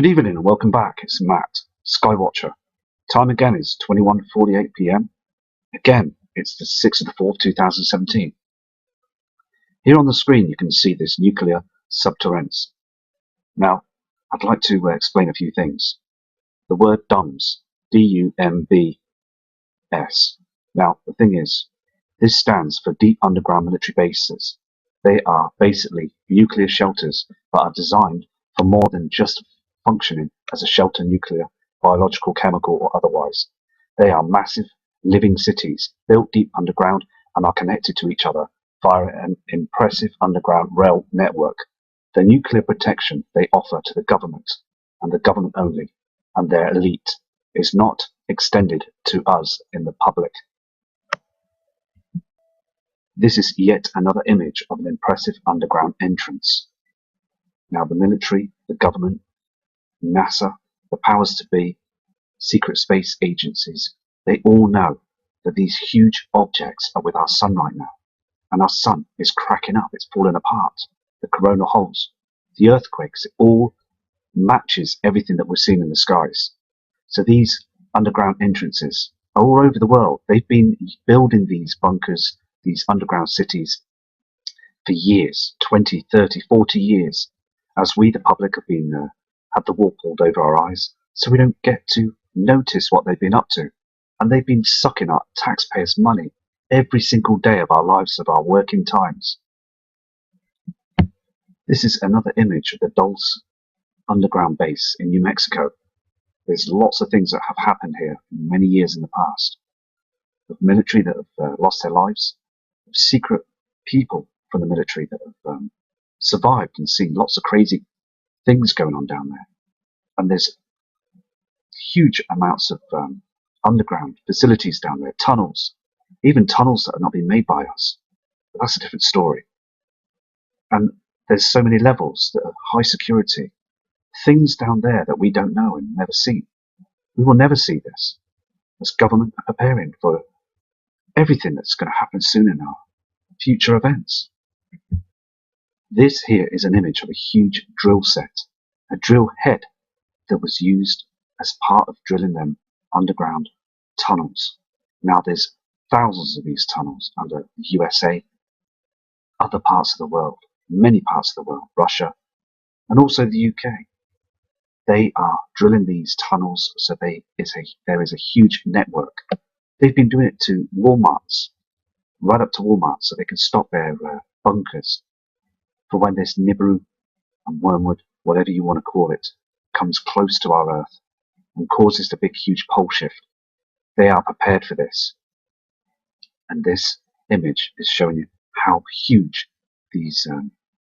Good evening and welcome back. It's Matt, Skywatcher. Time again is 21:48 p.m. Again, it's the 6th of the 4th, 2017. Here on the screen you can see this nuclear subterraneans. Now, I'd like to explain a few things. The word DUMBS, D-U-M-B-S. Now, the thing is, this stands for Deep Underground Military Bases. They are basically nuclear shelters that are designed for more than just functioning as a shelter, nuclear, biological, chemical, or otherwise. They are massive, living cities built deep underground and are connected to each other via an impressive underground rail network. The nuclear protection they offer to the government, and the government only, and their elite, is not extended to us in the public. This is yet another image of an impressive underground entrance. Now the military, the government, NASA, the powers to be, secret space agencies, they all know that these huge objects are with our sun right now. And our sun is cracking up, it's falling apart. The coronal holes, the earthquakes, it all matches everything that we're seeing in the skies. So these underground entrances are all over the world. They've been building these bunkers, these underground cities for years, 20, 30, 40 years, as we, the public, have been had the wool pulled over our eyes, so we don't get to notice what they've been up to. And they've been sucking up taxpayers' money every single day of our lives, of our working times. This is another image of the Dulce underground base in New Mexico. There's lots of things that have happened here many years in the past. Of military that have lost their lives, of secret people from the military that have survived and seen lots of crazy things going on down there. And there's huge amounts of underground facilities down there, tunnels, even tunnels that have not been made by us. But that's a different story. And there's so many levels that are high security, things down there that we don't know and never see. We will never see this, as government are preparing for everything that's going to happen soon in our future events. This here is an image of a huge drill set, a drill head that was used as part of drilling them underground tunnels. Now there's thousands of these tunnels under the USA, other parts of the world, many parts of the world, Russia, and also the UK. They are drilling these tunnels, so there is a huge network. They've been doing it to Walmarts, right up to Walmart, so they can stop their bunkers for when this Nibiru and wormwood, whatever you want to call it, comes close to our Earth and causes the big huge pole shift. They are prepared for this. And this image is showing you how huge these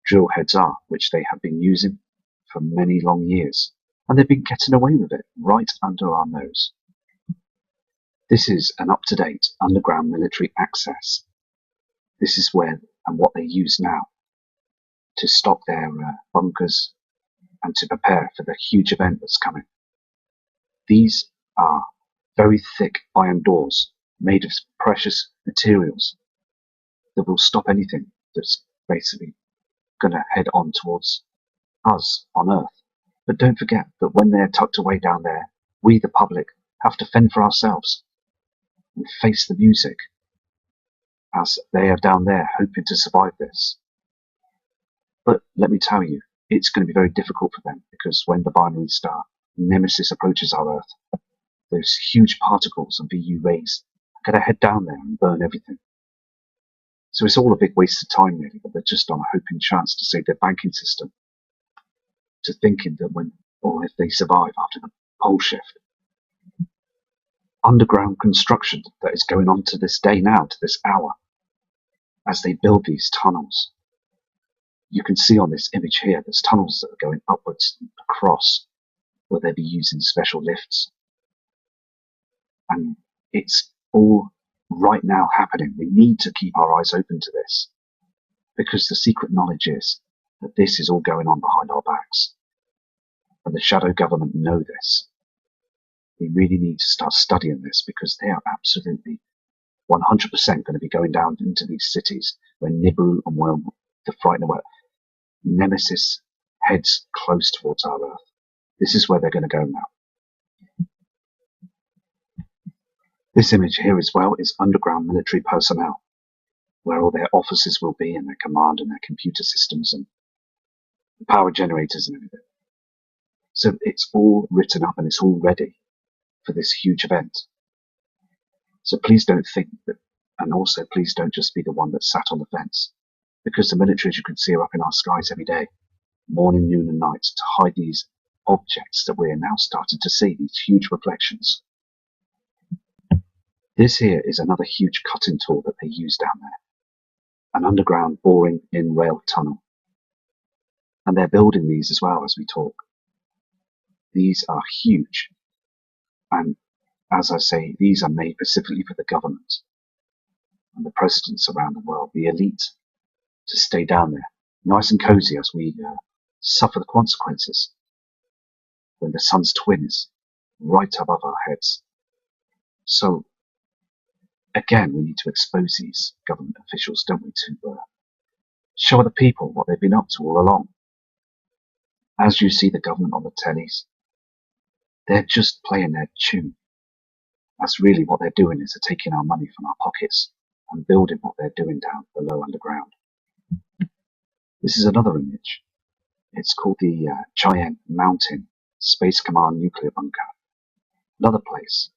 drill heads are, which they have been using for many long years. And they've been getting away with it right under our nose. This is an up-to-date underground military access. This is where and what they use now to stop their bunkers and to prepare for the huge event that's coming. These are very thick iron doors made of precious materials that will stop anything that's basically going to head on towards us on Earth. But don't forget that when they're tucked away down there, we, the public, have to fend for ourselves and face the music as they are down there hoping to survive this. But let me tell you, it's going to be very difficult for them, because when the binary star Nemesis approaches our Earth, those huge particles and VU rays are going to head down there and burn everything. So it's all a big waste of time really, but they're just on a hoping chance to save their banking system, to thinking that when, or if they survive after the pole shift. Underground construction that is going on to this day now, to this hour, as they build these tunnels. You can see on this image here, there's tunnels that are going upwards and across, where they'll be using special lifts. And it's all right now happening. We need to keep our eyes open to this, because the secret knowledge is that this is all going on behind our backs. And the shadow government know this. We really need to start studying this, because they are absolutely 100% going to be going down into these cities when Nibiru and wormwood, the frightening word, Nemesis, heads close towards our Earth. This is where they're going to go now. This image here as well is underground military personnel, where all their offices will be and their command and their computer systems and the power generators and everything. So it's all written up and it's all ready for this huge event. So please don't think that, and also please don't just be the one that sat on the fence, because the military, as you can see, are up in our skies every day, morning, noon and night, to hide these objects that we're now starting to see, these huge reflections. This here is another huge cutting tool that they use down there, an underground boring in rail tunnel. And they're building these as well as we talk. These are huge. And as I say, these are made specifically for the government and the presidents around the world, the elite, to stay down there, nice and cozy as we suffer the consequences when the sun's twin is right above our heads. So, again, we need to expose these government officials, don't we, to show other people what they've been up to all along. As you see the government on the tellies, they're just playing their tune. That's really what they're doing, is they're taking our money from our pockets and building what they're doing down below underground. This is another image. It's called the Giant Mountain Space Command Nuclear Bunker. Another place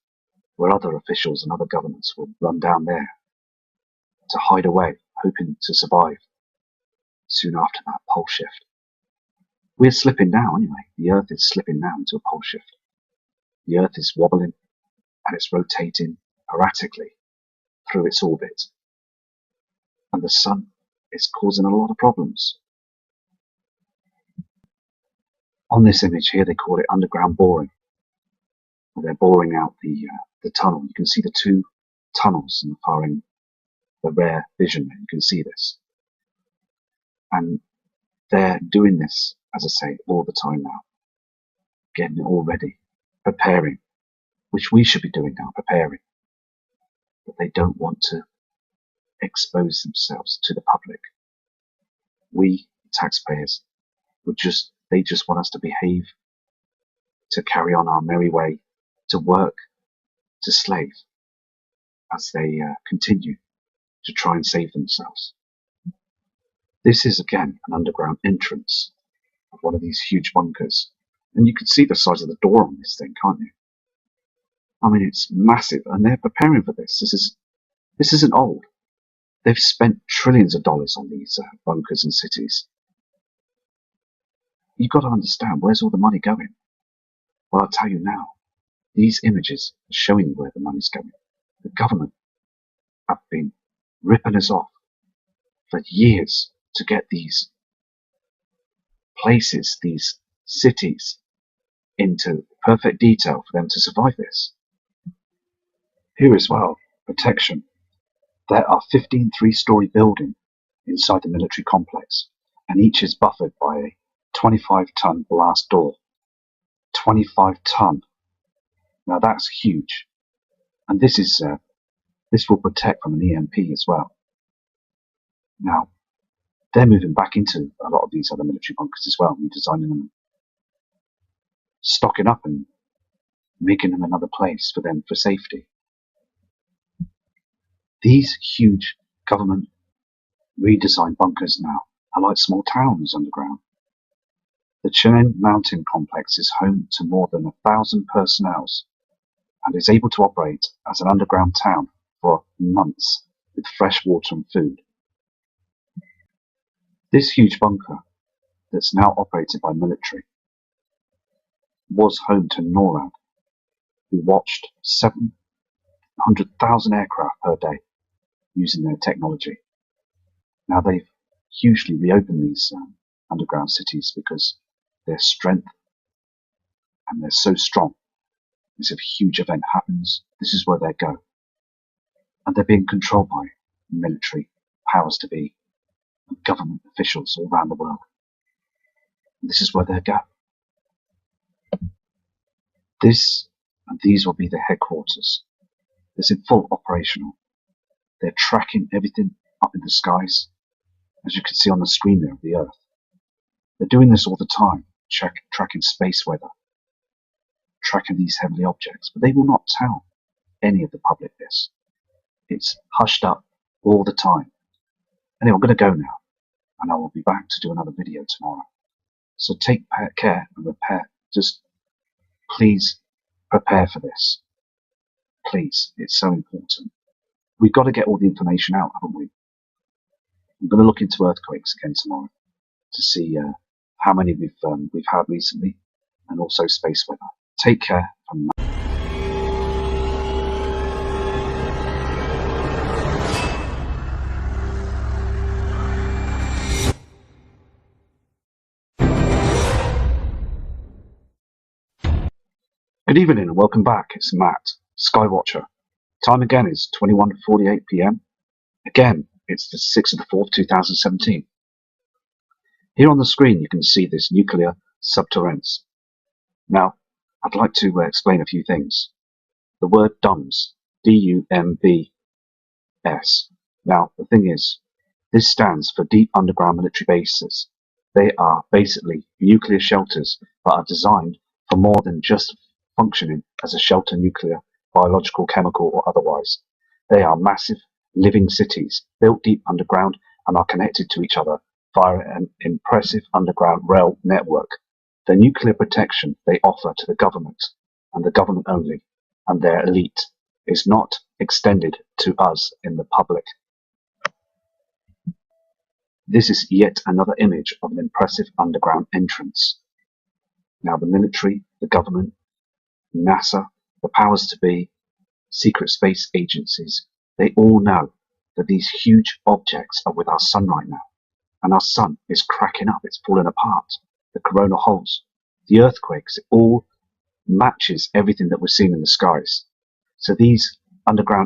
where other officials and other governments will run down there to hide away, hoping to survive soon after that pole shift. We're slipping now anyway. The Earth is slipping now into a pole shift. The Earth is wobbling and it's rotating erratically through its orbit. And the sun is causing a lot of problems. On this image here, they call it underground boring. They're boring out the tunnel. You can see the two tunnels in the far end, the rare vision. You can see this. And they're doing this, as I say, all the time now. Getting it all ready, preparing, which we should be doing now, preparing. But they don't want to expose themselves to the public. We, taxpayers, they just want us to behave, to carry on our merry way, to work, to slave, as they continue to try and save themselves. This is again an underground entrance of one of these huge bunkers, and you can see the size of the door on this thing, can't you? I mean, it's massive, and they're preparing for this. This isn't old. They've spent trillions of dollars on these bunkers and cities. You've got to understand, where's all the money going? Well, I'll tell you now. These images are showing you where the money's going. The government have been ripping us off for years to get these places, these cities, into perfect detail for them to survive this. Here as well, protection. There are 15 three-story buildings inside the military complex, and each is buffered by a 25-ton blast door. 25-ton. Now that's huge. And this will protect from an EMP as well. Now, they're moving back into a lot of these other military bunkers as well, redesigning them, stocking up and making them another place for them for safety. These huge government redesigned bunkers now are like small towns underground. The Churn Mountain complex is home to more than 1,000 personnel and is able to operate as an underground town for months with fresh water and food. This huge bunker that's now operated by military was home to NORAD, who watched 700,000 aircraft per day using their technology. Now they've hugely reopened these underground cities because their strength, and they're so strong. If a huge event happens, this is where they go. And they're being controlled by military powers to be and government officials all around the world. And this is where they go. This and these will be the headquarters. This is full operational. They're tracking everything up in the skies, as you can see on the screen there of the Earth. They're doing this all the time, tracking space weather, tracking these heavenly objects, but they will not tell any of the public this. It's hushed up all the time. Anyway, I'm going to go now, and I will be back to do another video tomorrow. So take care and prepare. Just please prepare for this. Please, it's so important. We've got to get all the information out, haven't we? I'm going to look into earthquakes again tomorrow to see how many we've had recently, and also space weather. Take care. Good evening and welcome back. It's Matt, Skywatcher. Time again is 21:48 p.m. Again, it's the 6th of the 4th, 2017. Here on the screen you can see this nuclear subterraneans. Now, I'd like to explain a few things. The word DUMBS, D-U-M-B-S. Now, the thing is, this stands for Deep Underground Military Bases. They are basically nuclear shelters that are designed for more than just functioning as a shelter, nuclear, biological, chemical, or otherwise. They are massive living cities built deep underground and are connected to each other via an impressive underground rail network. The nuclear protection they offer to the government, and the government only, and their elite, is not extended to us in the public. This is yet another image of an impressive underground entrance. Now the military, the government, NASA, the powers to be, secret space agencies, they all know that these huge objects are with our sun right now. And our sun is cracking up, it's falling apart. The coronal holes, the earthquakes, it all matches everything that we're seeing in the skies. So these underground